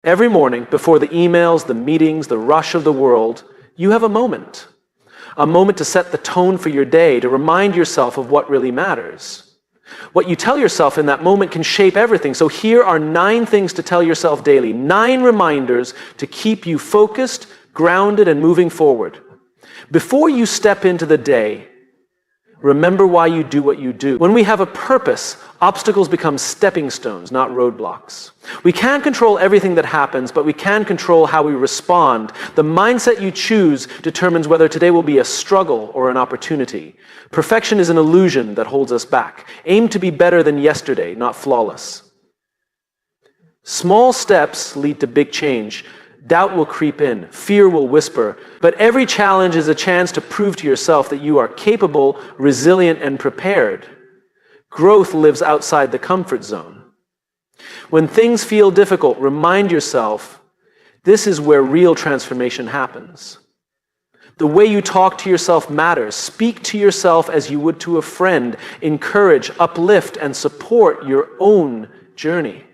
Every morning, before the emails, the meetings, the rush of the world, you have a moment. A moment to set the tone for your day, to remind yourself of what really matters. What you tell yourself in that moment can shape everything. So here are 9 things to tell yourself daily. 9 reminders to keep you focused, grounded, and moving forward. Before you step into the day, remember why you do what you do. When we have a purpose, obstacles become stepping stones, not roadblocks. We can't control everything that happens, but we can control how we respond. The mindset you choose determines whether today will be a struggle or an opportunity. Perfection is an illusion that holds us back. Aim to be better than yesterday, not flawless. Small steps lead to big change. Doubt will creep in, fear will whisper, but every challenge is a chance to prove to yourself that you are capable, resilient, and prepared. Growth lives outside the comfort zone. When things feel difficult, remind yourself, this is where real transformation happens. The way you talk to yourself matters. Speak to yourself as you would to a friend. Encourage, uplift, and support your own journey.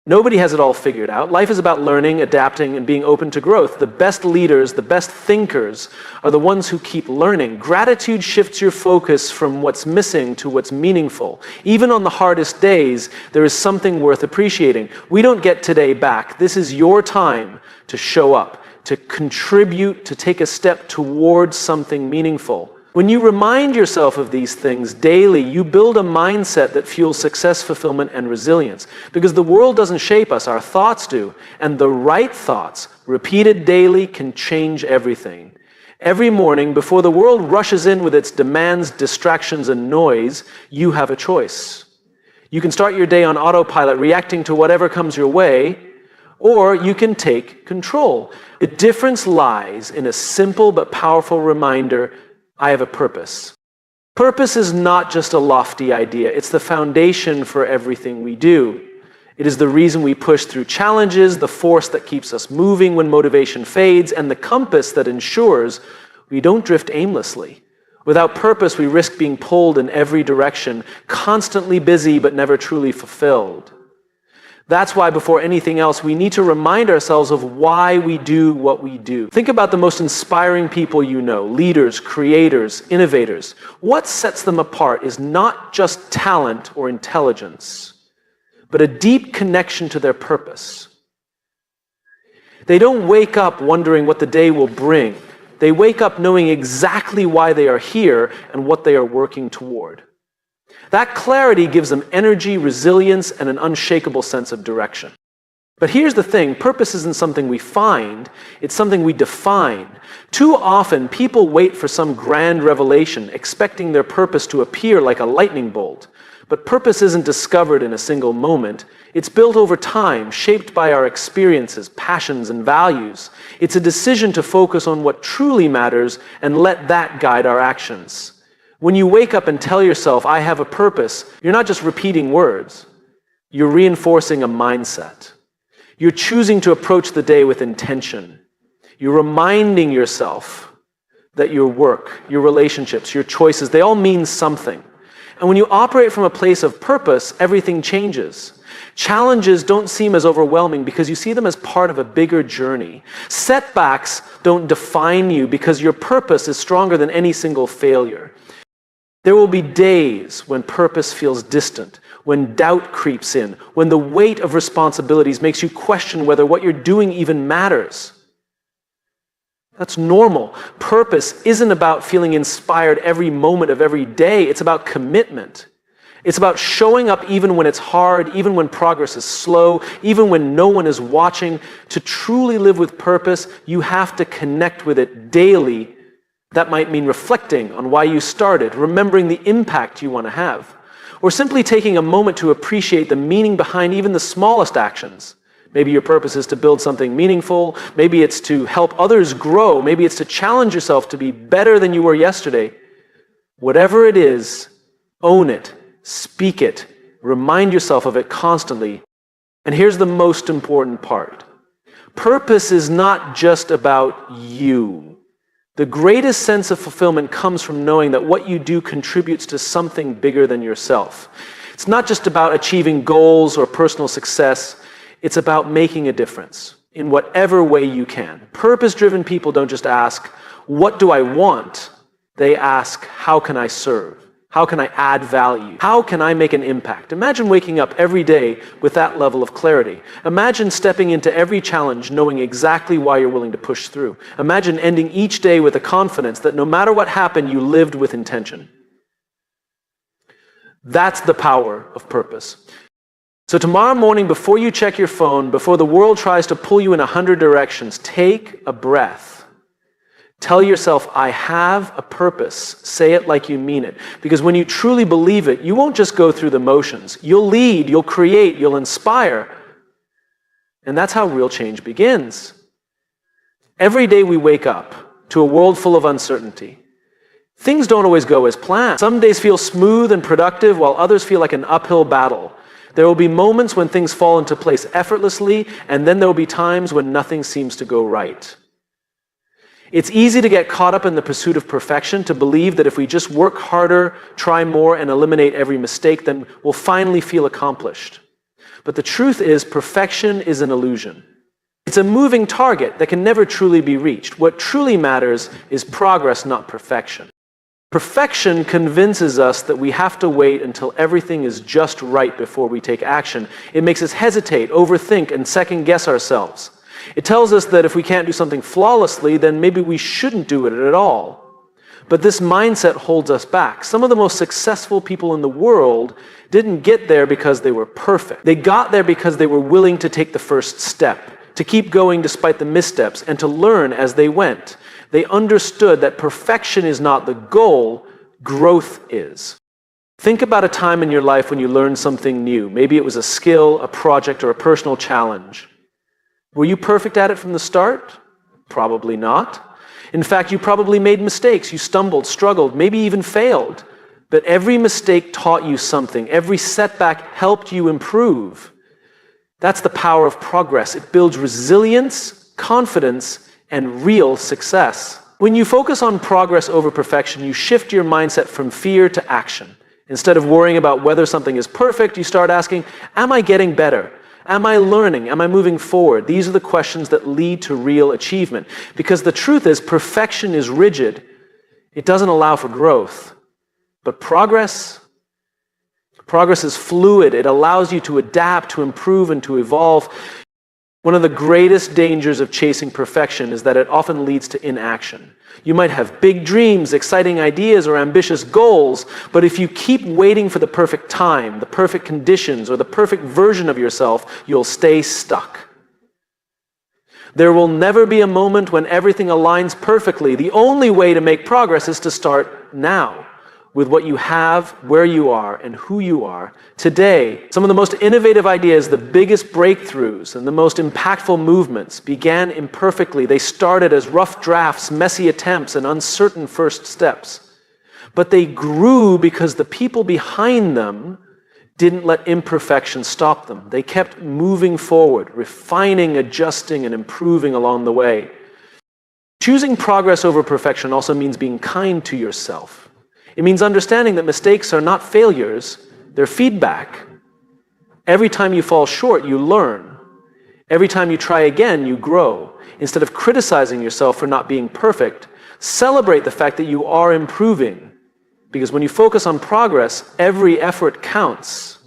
Nobody has it all figured out. Life is about learning, adapting, and being open to growth. The best leaders, the best thinkers are the ones who keep learning. Gratitude shifts your focus from what's missing to what's meaningful. Even on the hardest days, there is something worth appreciating. We don't get today back. This is your time to show up, to contribute, to take a step towards something meaningful. When you remind yourself of these things daily, you build a mindset that fuels success, fulfillment, and resilience. Because the world doesn't shape us, our thoughts do. And the right thoughts, repeated daily, can change everything. Every morning, before the world rushes in with its demands, distractions, and noise, you have a choice. You can start your day on autopilot, reacting to whatever comes your way, or you can take control. The difference lies in a simple but powerful reminder: I have a purpose. Purpose is not just a lofty idea. It's the foundation for everything we do. It is the reason we push through challenges, the force that keeps us moving when motivation fades, and the compass that ensures we don't drift aimlessly. Without purpose, we risk being pulled in every direction, constantly busy but never truly fulfilled. That's why, before anything else, we need to remind ourselves of why we do what we do. Think about the most inspiring people you know, leaders, creators, innovators. What sets them apart is not just talent or intelligence, but a deep connection to their purpose. They don't wake up wondering what the day will bring. They wake up knowing exactly why they are here and what they are working toward. That clarity gives them energy, resilience, and an unshakable sense of direction. But here's the thing, purpose isn't something we find, it's something we define. Too often, people wait for some grand revelation, expecting their purpose to appear like a lightning bolt. But purpose isn't discovered in a single moment. It's built over time, shaped by our experiences, passions, and values. It's a decision to focus on what truly matters and let that guide our actions. When you wake up and tell yourself, I have a purpose, you're not just repeating words. You're reinforcing a mindset. You're choosing to approach the day with intention. You're reminding yourself that your work, your relationships, your choices, they all mean something. And when you operate from a place of purpose, everything changes. Challenges don't seem as overwhelming because you see them as part of a bigger journey. Setbacks don't define you because your purpose is stronger than any single failure. There will be days when purpose feels distant, when doubt creeps in, when the weight of responsibilities makes you question whether what you're doing even matters. That's normal. Purpose isn't about feeling inspired every moment of every day. It's about commitment. It's about showing up even when it's hard, even when progress is slow, even when no one is watching. To truly live with purpose, you have to connect with it daily. That might mean reflecting on why you started, remembering the impact you want to have, or simply taking a moment to appreciate the meaning behind even the smallest actions. Maybe your purpose is to build something meaningful. Maybe it's to help others grow. Maybe it's to challenge yourself to be better than you were yesterday. Whatever it is, own it, speak it, remind yourself of it constantly. And here's the most important part. Purpose is not just about you. The greatest sense of fulfillment comes from knowing that what you do contributes to something bigger than yourself. It's not just about achieving goals or personal success. It's about making a difference in whatever way you can. Purpose-driven people don't just ask, what do I want? They ask, how can I serve? How can I add value? How can I make an impact? Imagine waking up every day with that level of clarity. Imagine stepping into every challenge knowing exactly why you're willing to push through. Imagine ending each day with a confidence that no matter what happened, you lived with intention. That's the power of purpose. So tomorrow morning, before you check your phone, before the world tries to pull you in 100 directions, take a breath. Tell yourself, I have a purpose. Say it like you mean it. Because when you truly believe it, you won't just go through the motions. You'll lead, you'll create, you'll inspire. And that's how real change begins. Every day we wake up to a world full of uncertainty. Things don't always go as planned. Some days feel smooth and productive, while others feel like an uphill battle. There will be moments when things fall into place effortlessly, and then there will be times when nothing seems to go right. It's easy to get caught up in the pursuit of perfection, to believe that if we just work harder, try more, and eliminate every mistake, then we'll finally feel accomplished. But the truth is, perfection is an illusion. It's a moving target that can never truly be reached. What truly matters is progress, not perfection. Perfection convinces us that we have to wait until everything is just right before we take action. It makes us hesitate, overthink, and second-guess ourselves. It tells us that if we can't do something flawlessly, then maybe we shouldn't do it at all. But this mindset holds us back. Some of the most successful people in the world didn't get there because they were perfect. They got there because they were willing to take the first step, to keep going despite the missteps, and to learn as they went. They understood that perfection is not the goal, growth is. Think about a time in your life when you learned something new. Maybe it was a skill, a project, or a personal challenge. Were you perfect at it from the start? Probably not. In fact, you probably made mistakes. You stumbled, struggled, maybe even failed. But every mistake taught you something. Every setback helped you improve. That's the power of progress. It builds resilience, confidence, and real success. When you focus on progress over perfection, you shift your mindset from fear to action. Instead of worrying about whether something is perfect, you start asking, am I getting better? Am I learning? Am I moving forward? These are the questions that lead to real achievement. Because the truth is, perfection is rigid. It doesn't allow for growth. But progress is fluid. It allows you to adapt, to improve, and to evolve. One of the greatest dangers of chasing perfection is that it often leads to inaction. You might have big dreams, exciting ideas, or ambitious goals, but if you keep waiting for the perfect time, the perfect conditions, or the perfect version of yourself, you'll stay stuck. There will never be a moment when everything aligns perfectly. The only way to make progress is to start now, with what you have, where you are, and who you are today. Some of the most innovative ideas, the biggest breakthroughs, and the most impactful movements began imperfectly. They started as rough drafts, messy attempts, and uncertain first steps. But they grew because the people behind them didn't let imperfection stop them. They kept moving forward, refining, adjusting, and improving along the way. Choosing progress over perfection also means being kind to yourself. It means understanding that mistakes are not failures, they're feedback. Every time you fall short, you learn. Every time you try again, you grow. Instead of criticizing yourself for not being perfect, celebrate the fact that you are improving. Because when you focus on progress, every effort counts.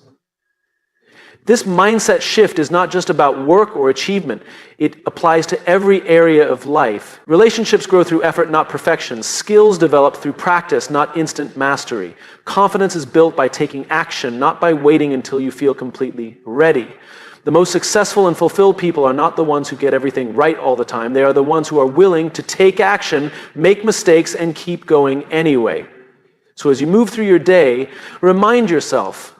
This mindset shift is not just about work or achievement. It applies to every area of life. Relationships grow through effort, not perfection. Skills develop through practice, not instant mastery. Confidence is built by taking action, not by waiting until you feel completely ready. The most successful and fulfilled people are not the ones who get everything right all the time. They are the ones who are willing to take action, make mistakes, and keep going anyway. So as you move through your day, remind yourself,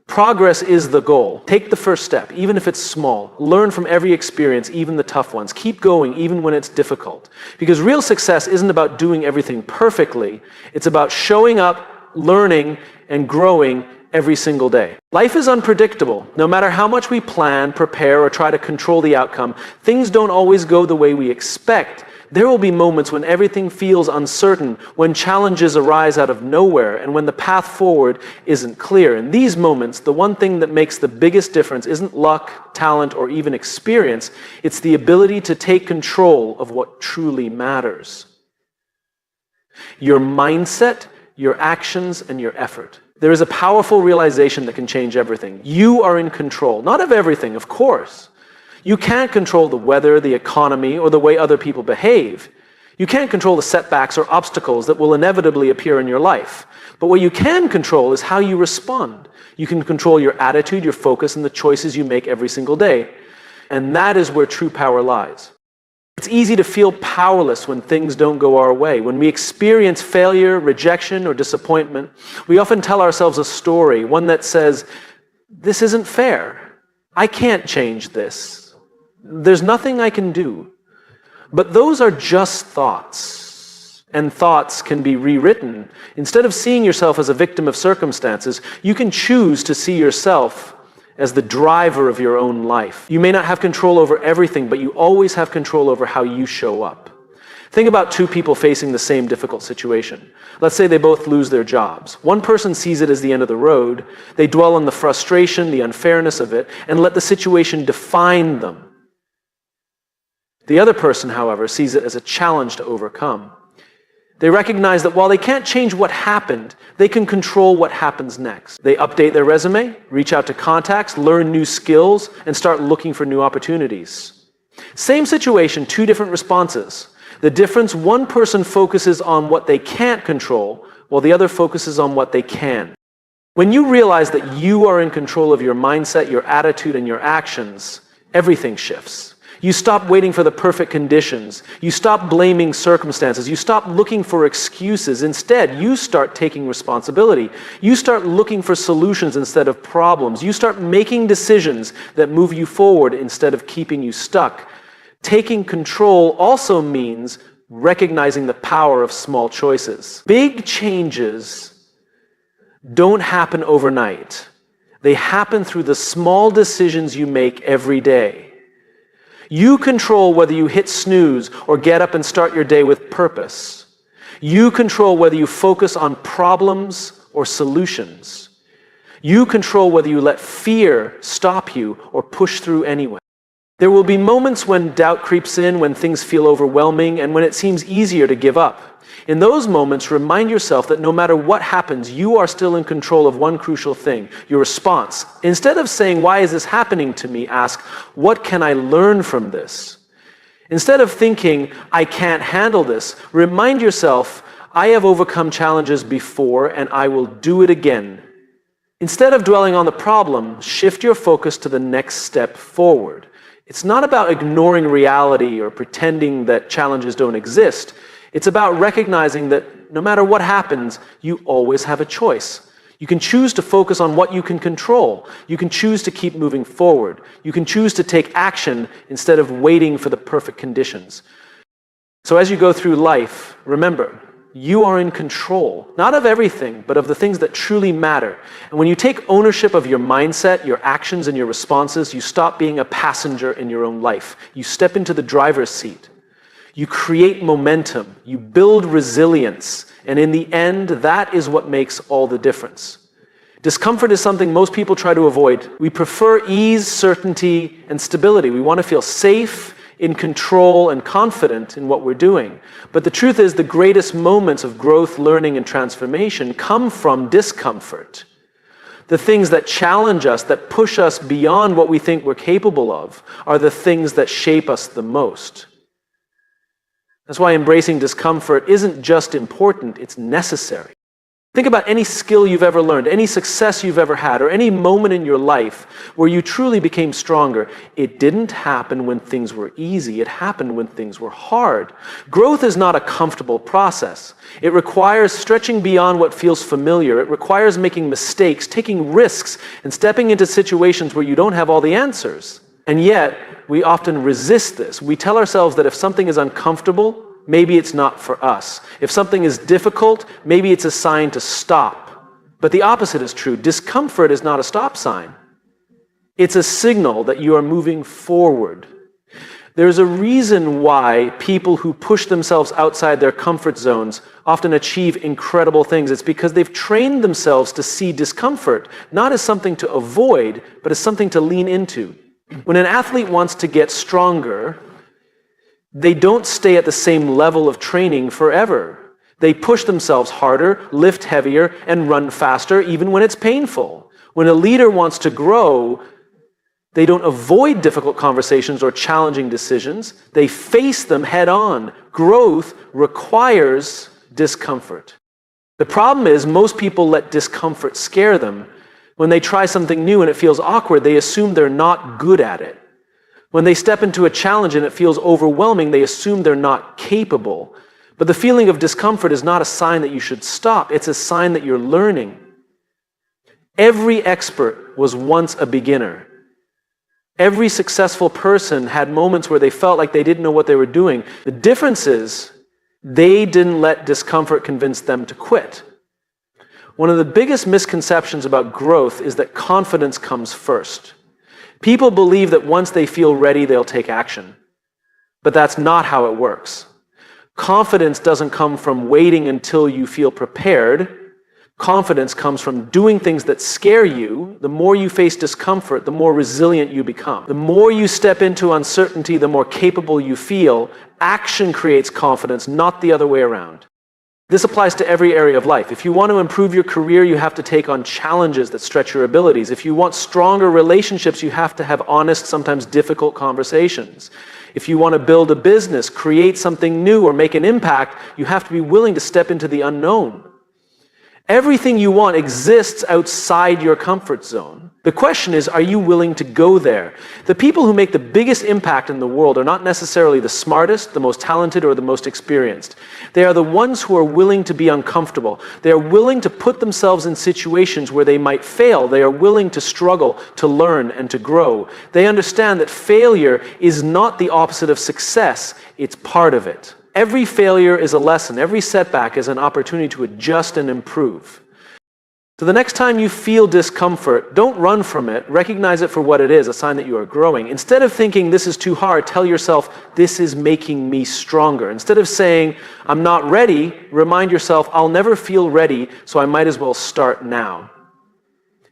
progress is the goal. Take the first step, even if it's small. Learn from every experience, even the tough ones. Keep going, even when it's difficult. Because real success isn't about doing everything perfectly. It's about showing up, learning, and growing every single day. Life is unpredictable. No matter how much we plan, prepare, or try to control the outcome, things don't always go the way we expect. There will be moments when everything feels uncertain, when challenges arise out of nowhere, and when the path forward isn't clear. In these moments, the one thing that makes the biggest difference isn't luck, talent, or even experience. It's the ability to take control of what truly matters. Your mindset, your actions, and your effort. There is a powerful realization that can change everything. You are in control. Not of everything, of course. You can't control the weather, the economy, or the way other people behave. You can't control the setbacks or obstacles that will inevitably appear in your life. But what you can control is how you respond. You can control your attitude, your focus, and the choices you make every single day. And that is where true power lies. It's easy to feel powerless when things don't go our way. When we experience failure, rejection, or disappointment, we often tell ourselves a story, one that says, "This isn't fair. I can't change this. There's nothing I can do." But those are just thoughts, and thoughts can be rewritten. Instead of seeing yourself as a victim of circumstances, you can choose to see yourself as the driver of your own life. You may not have control over everything, but you always have control over how you show up. Think about two people facing the same difficult situation. Let's say they both lose their jobs. One person sees it as the end of the road. They dwell on the frustration, the unfairness of it, and let the situation define them. The other person, however, sees it as a challenge to overcome. They recognize that while they can't change what happened, they can control what happens next. They update their resume, reach out to contacts, learn new skills, and start looking for new opportunities. Same situation, two different responses. The difference, one person focuses on what they can't control, while the other focuses on what they can. When you realize that you are in control of your mindset, your attitude, and your actions, everything shifts. You stop waiting for the perfect conditions. You stop blaming circumstances. You stop looking for excuses. Instead, you start taking responsibility. You start looking for solutions instead of problems. You start making decisions that move you forward instead of keeping you stuck. Taking control also means recognizing the power of small choices. Big changes don't happen overnight. They happen through the small decisions you make every day. You control whether you hit snooze or get up and start your day with purpose. You control whether you focus on problems or solutions. You control whether you let fear stop you or push through anyway. There will be moments when doubt creeps in, when things feel overwhelming, and when it seems easier to give up. In those moments, remind yourself that no matter what happens, you are still in control of one crucial thing, your response. Instead of saying, "Why is this happening to me?" ask, "What can I learn from this?" Instead of thinking, "I can't handle this," remind yourself, "I have overcome challenges before and I will do it again." Instead of dwelling on the problem, shift your focus to the next step forward. It's not about ignoring reality or pretending that challenges don't exist. It's about recognizing that no matter what happens, you always have a choice. You can choose to focus on what you can control. You can choose to keep moving forward. You can choose to take action instead of waiting for the perfect conditions. So as you go through life, remember, you are in control, not of everything, but of the things that truly matter. And when you take ownership of your mindset, your actions, and your responses, you stop being a passenger in your own life. You step into the driver's seat. You create momentum, you build resilience, and in the end, that is what makes all the difference. Discomfort is something most people try to avoid. We prefer ease, certainty, and stability. We want to feel safe, in control, and confident in what we're doing. But the truth is, the greatest moments of growth, learning, and transformation come from discomfort. The things that challenge us, that push us beyond what we think we're capable of, are the things that shape us the most. That's why embracing discomfort isn't just important, it's necessary. Think about any skill you've ever learned, any success you've ever had, or any moment in your life where you truly became stronger. It didn't happen when things were easy, it happened when things were hard. Growth is not a comfortable process. It requires stretching beyond what feels familiar. It requires making mistakes, taking risks, and stepping into situations where you don't have all the answers. And yet, we often resist this. We tell ourselves that if something is uncomfortable, maybe it's not for us. If something is difficult, maybe it's a sign to stop. But the opposite is true. Discomfort is not a stop sign. It's a signal that you are moving forward. There's a reason why people who push themselves outside their comfort zones often achieve incredible things. It's because they've trained themselves to see discomfort, not as something to avoid, but as something to lean into. When an athlete wants to get stronger, they don't stay at the same level of training forever. They push themselves harder, lift heavier, and run faster, even when it's painful. When a leader wants to grow, they don't avoid difficult conversations or challenging decisions. They face them head on. Growth requires discomfort. The problem is most people let discomfort scare them. When they try something new and it feels awkward, they assume they're not good at it. When they step into a challenge and it feels overwhelming, they assume they're not capable. But the feeling of discomfort is not a sign that you should stop. It's a sign that you're learning. Every expert was once a beginner. Every successful person had moments where they felt like they didn't know what they were doing. The difference is they didn't let discomfort convince them to quit. One of the biggest misconceptions about growth is that confidence comes first. People believe that once they feel ready, they'll take action. But that's not how it works. Confidence doesn't come from waiting until you feel prepared. Confidence comes from doing things that scare you. The more you face discomfort, the more resilient you become. The more you step into uncertainty, the more capable you feel. Action creates confidence, not the other way around. This applies to every area of life. If you want to improve your career, you have to take on challenges that stretch your abilities. If you want stronger relationships, you have to have honest, sometimes difficult conversations. If you want to build a business, create something new, or make an impact, you have to be willing to step into the unknown. Everything you want exists outside your comfort zone. The question is, are you willing to go there? The people who make the biggest impact in the world are not necessarily the smartest, the most talented, or the most experienced. They are the ones who are willing to be uncomfortable. They are willing to put themselves in situations where they might fail. They are willing to struggle, to learn, and to grow. They understand that failure is not the opposite of success. It's part of it. Every failure is a lesson. Every setback is an opportunity to adjust and improve. So the next time you feel discomfort, don't run from it. Recognize it for what it is, a sign that you are growing. Instead of thinking this is too hard, tell yourself this is making me stronger. Instead of saying I'm not ready, remind yourself I'll never feel ready, so I might as well start now.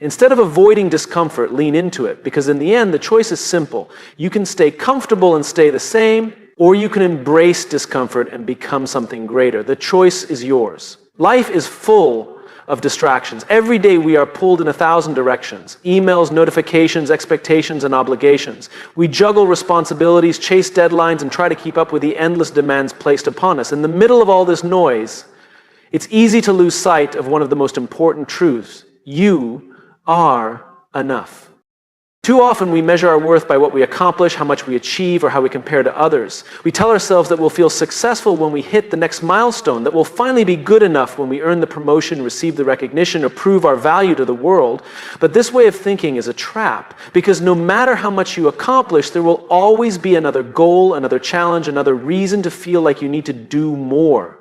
Instead of avoiding discomfort, lean into it, because in the end, the choice is simple. You can stay comfortable and stay the same, or you can embrace discomfort and become something greater. The choice is yours. Life is full of distractions. Every day we are pulled in 1,000 directions. Emails, notifications, expectations, and obligations. We juggle responsibilities, chase deadlines, and try to keep up with the endless demands placed upon us. In the middle of all this noise, it's easy to lose sight of one of the most important truths. You are enough. Too often we measure our worth by what we accomplish, how much we achieve, or how we compare to others. We tell ourselves that we'll feel successful when we hit the next milestone, that we'll finally be good enough when we earn the promotion, receive the recognition, or prove our value to the world. But this way of thinking is a trap, because no matter how much you accomplish, there will always be another goal, another challenge, another reason to feel like you need to do more.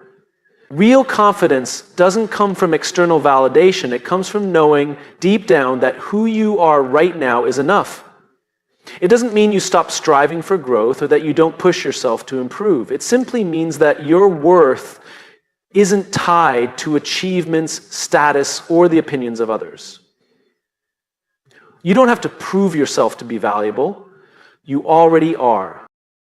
Real confidence doesn't come from external validation. It comes from knowing deep down that who you are right now is enough. It doesn't mean you stop striving for growth or that you don't push yourself to improve. It simply means that your worth isn't tied to achievements, status, or the opinions of others. You don't have to prove yourself to be valuable. You already are.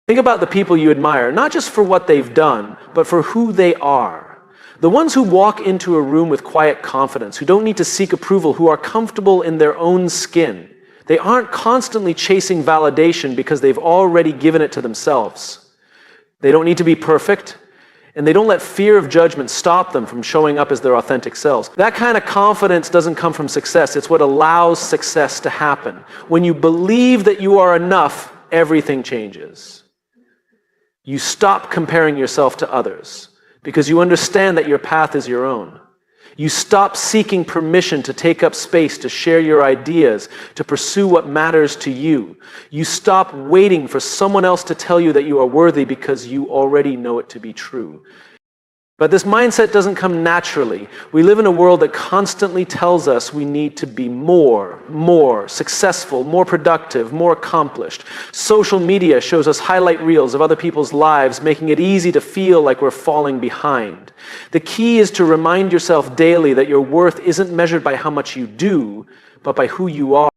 Think about the people you admire, not just for what they've done, but for who they are. The ones who walk into a room with quiet confidence, who don't need to seek approval, who are comfortable in their own skin. They aren't constantly chasing validation because they've already given it to themselves. They don't need to be perfect, and they don't let fear of judgment stop them from showing up as their authentic selves. That kind of confidence doesn't come from success. It's what allows success to happen. When you believe that you are enough, everything changes. You stop comparing yourself to others because you understand that your path is your own. You stop seeking permission to take up space, to share your ideas, to pursue what matters to you. You stop waiting for someone else to tell you that you are worthy because you already know it to be true. But this mindset doesn't come naturally. We live in a world that constantly tells us we need to be more successful, more productive, more accomplished. Social media shows us highlight reels of other people's lives, making it easy to feel like we're falling behind. The key is to remind yourself daily that your worth isn't measured by how much you do, but by who you are.